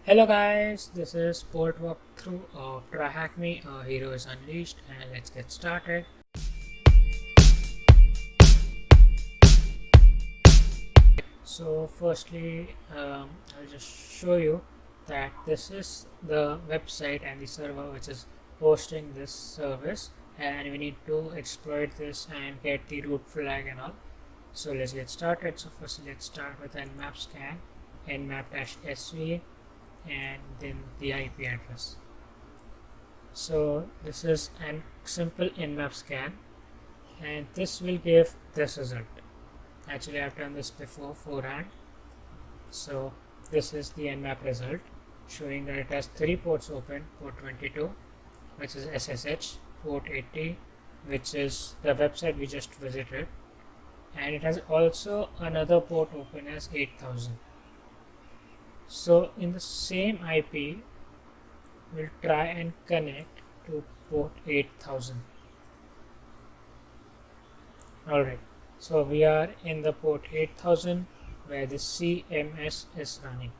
Hello guys, this is port walkthrough of TryHackMe, Hero is Unleashed, and let's get started. So firstly, I'll just show you that this is the website and the server which is hosting this service, and we need to exploit this and get the root flag and all. So let's get started. So first let's start with nmap scan, nmap-sv, and then the IP address. So this is a simple nmap scan, and this will give this result. Actually, I've done this before forehand. So this is the nmap result, showing that it has 3 ports open: port 22, which is SSH, port 80, which is the website we just visited, and it has also another port open as 8000. So in the same IP, we'll try and connect to port 8000. Alright, so we are in the port 8000 where the CMS is running.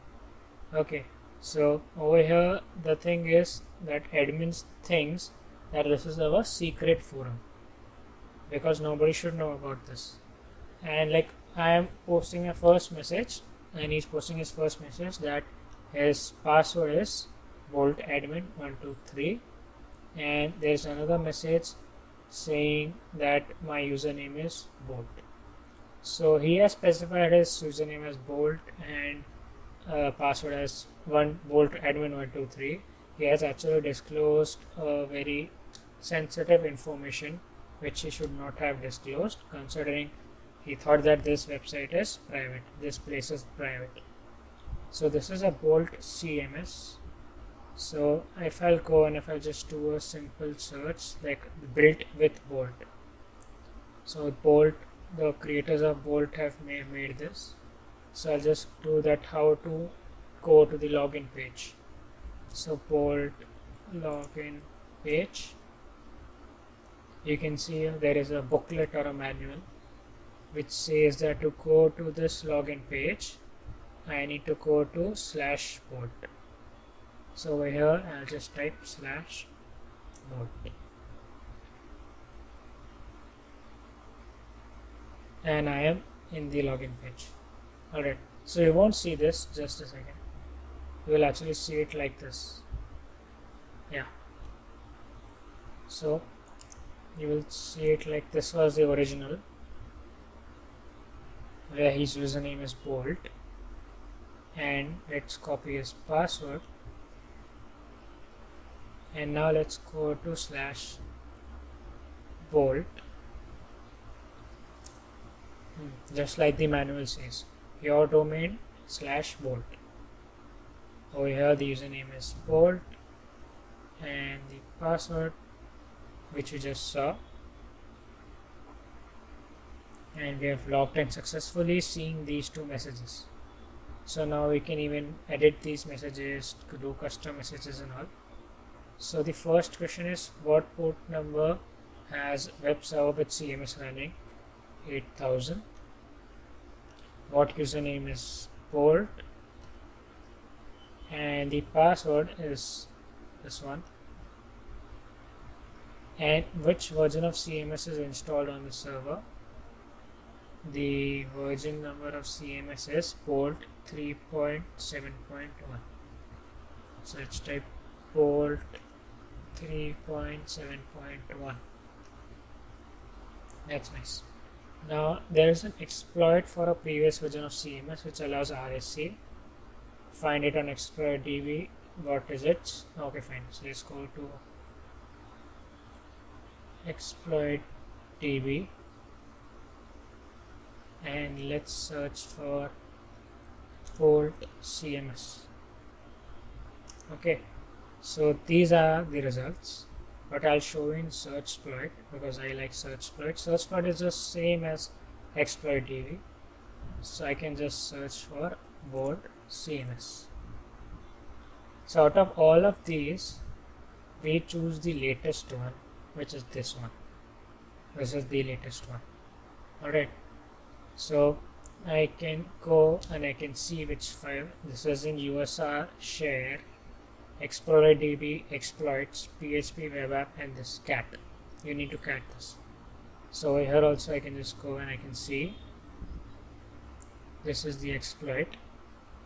Okay, so over here the thing is that admins thinks that this is our secret forum because nobody should know about this. And like I am posting a first message and he's posting his first message that his password is bolt admin 123, and there's another message saying that my username is bolt. So he has specified his username as bolt and password as bolt admin 123. He has actually disclosed very sensitive information which he should not have disclosed, considering he thought that this website is private, this place is private. So this is a bolt CMS. So if I'll go and if I just do a simple search like built with bolt, so bolt, the creators of bolt have made this. So I'll just do that, how to go to the login page. So bolt login page, you can see there is a booklet or a manual which says that to go to this login page I need to go to /bolt. So over here I'll just type /bolt, and I am in the login page. Alright, so you won't see this, just a second, you will actually see it like this. Yeah, so you will see it like this was the original where his username is bolt, and let's copy his password, and now let's go to /bolt, just like the manual says, your domain /bolt. Over here the username is bolt and the password which we just saw, and we have logged in successfully, seeing these two messages. So now we can even edit these messages to do custom messages and all. So the first question is, what port number has web server with CMS running? 8000. What username is bolt, and the password is this one, and which version of CMS is installed on the server? The version number of CMS is bolt 3.7.1. so let's type bolt 3.7.1. that's nice. Now there is an exploit for a previous version of CMS which allows RSA. Find it on exploit DB. What is it? Okay, fine. So let's go to exploit DB and let's search for bolt CMS. Okay, so these are the results, but I'll show in searchsploit because I like searchsploit. Searchsploit is the same as exploit DB, so I can just search for bolt CMS. So out of all of these, we choose the latest one, which is this one. This is the latest one. Alright, so I can go and I can see which file. This is in USR share Explorer DB exploits PHP web app and this cat. You need to cat this. So here also I can just go and I can see this is the exploit.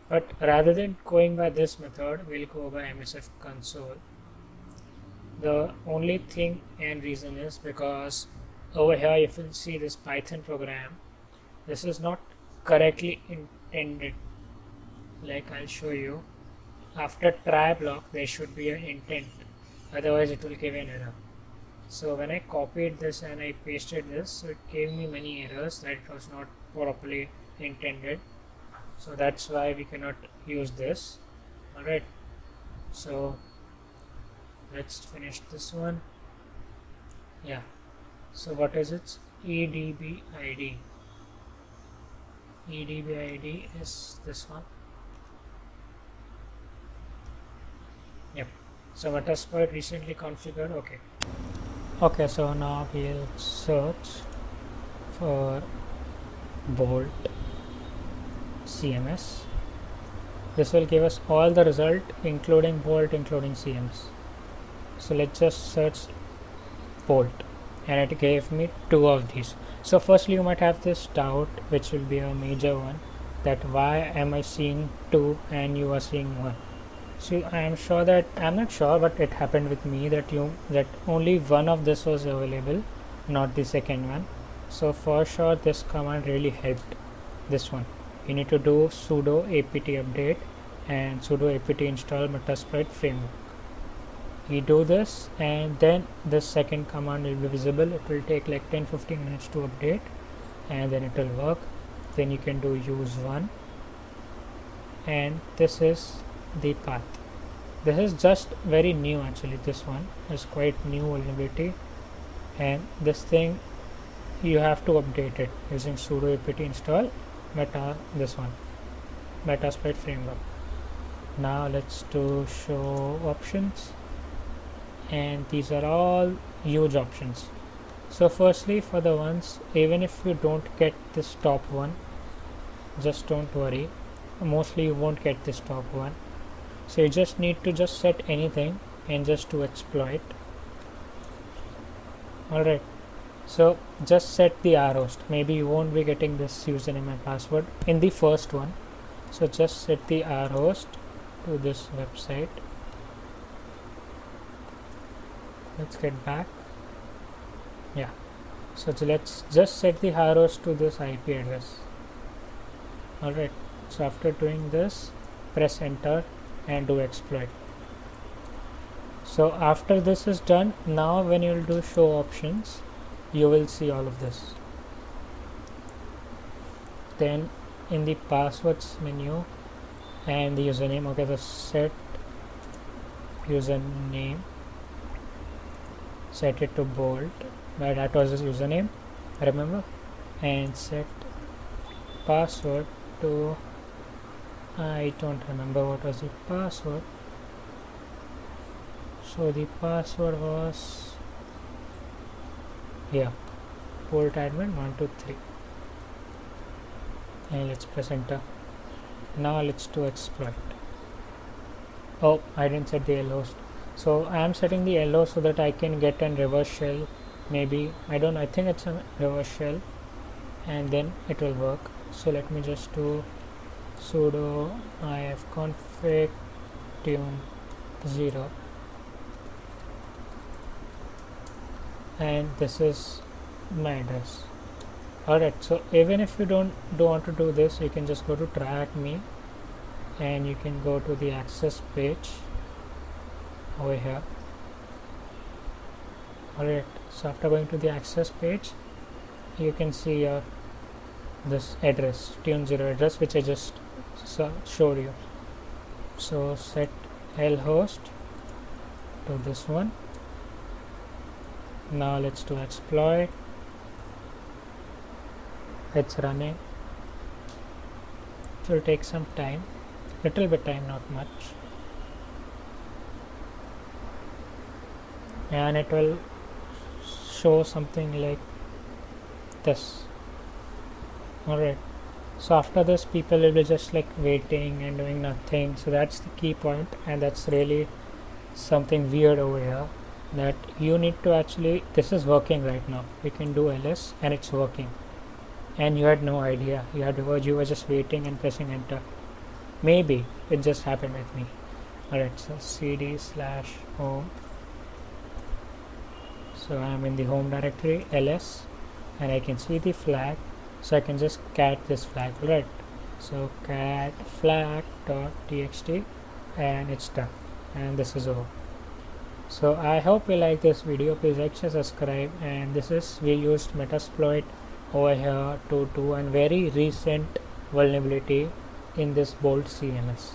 But rather than going by this method, we'll go by MSF console. The only thing and reason is because over here if you see this Python program, this is not correctly intended. Like I'll show you, after try block there should be an intent, otherwise it will give an error. So when I copied this and I pasted this, so it gave me many errors that it was not properly intended. So that's why we cannot use this. Alright, so let's finish this one. Yeah, so what is it? EDB ID. EDB ID is this one. Yep, so Metasploit recently configured. Okay, so now we'll search for Bolt CMS. This will give us all the result including Bolt, including CMS. So let's just search Bolt and it gave me 2 of these. So firstly you might have this doubt, which will be a major one, that why am I seeing 2 and you are seeing 1. So I'm not sure, but it happened with me that only one of this was available, not the second one. So for sure this command really helped this one. You need to do sudo apt update and sudo apt install Metasploit framework. You do this and then this second command will be visible. It will take like 10-15 minutes to update and then it will work. Then you can do use one, and this is the path. This is just very new actually. This one is quite new vulnerability, and this thing you have to update it using sudo apt install Metasploit framework. Now let's do show options, and these are all huge options. So firstly, for the ones, even if you don't get this top one, just don't worry, mostly you won't get this top one. So you just need to just set anything and just to exploit. Alright, so just set the rhost. Maybe you won't be getting this username and password in the first one, so just set the rhost to this website. Let's get back. Yeah, so let's just set the rhost to this IP address. Alright, so after doing this, press enter and do exploit. So after this is done, now when you will do show options, you will see all of this. Then in the passwords menu and the username, okay, so set username, set it to Bolt, but that was his username, remember, and set password to, I don't remember what was the password. So the password was here, Bolt admin 123, and let's press enter. Now let's do exploit. Oh, I didn't set the lhost. So I am setting the lhost so that I can get a reverse shell. Maybe I think it's a reverse shell, and then it will work. So let me just do sudo ifconfig tune 0, and this is my address. Alright, so even if you don't want to do this, you can just go to try@me and you can go to the access page over here. Alright, so after going to the access page, you can see this address, tune0 address, which I just showed you. So set lhost to this one. Now let's do exploit. It's running. It will take some time, little bit time, not much, and it will show something like this. Alright, So after this, people will be just like waiting and doing nothing. So that's the key point, and that's really something weird over here, that you need to actually, this is working right now. We can do ls and it's working, and you had no idea. You were just waiting and pressing enter. Maybe it just happened with me. Alright, so cd/home. So I am in the home directory ls, and I can see the flag, so I can just cat this flag. Right, so cat flag.txt, and it's done, and this is over. So I hope you like this video. Please like, share, subscribe. And this is, we used Metasploit over here to do a very recent vulnerability in this Bolt CMS.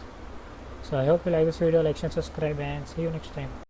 So I hope you like this video. Like, share, subscribe, and see you next time.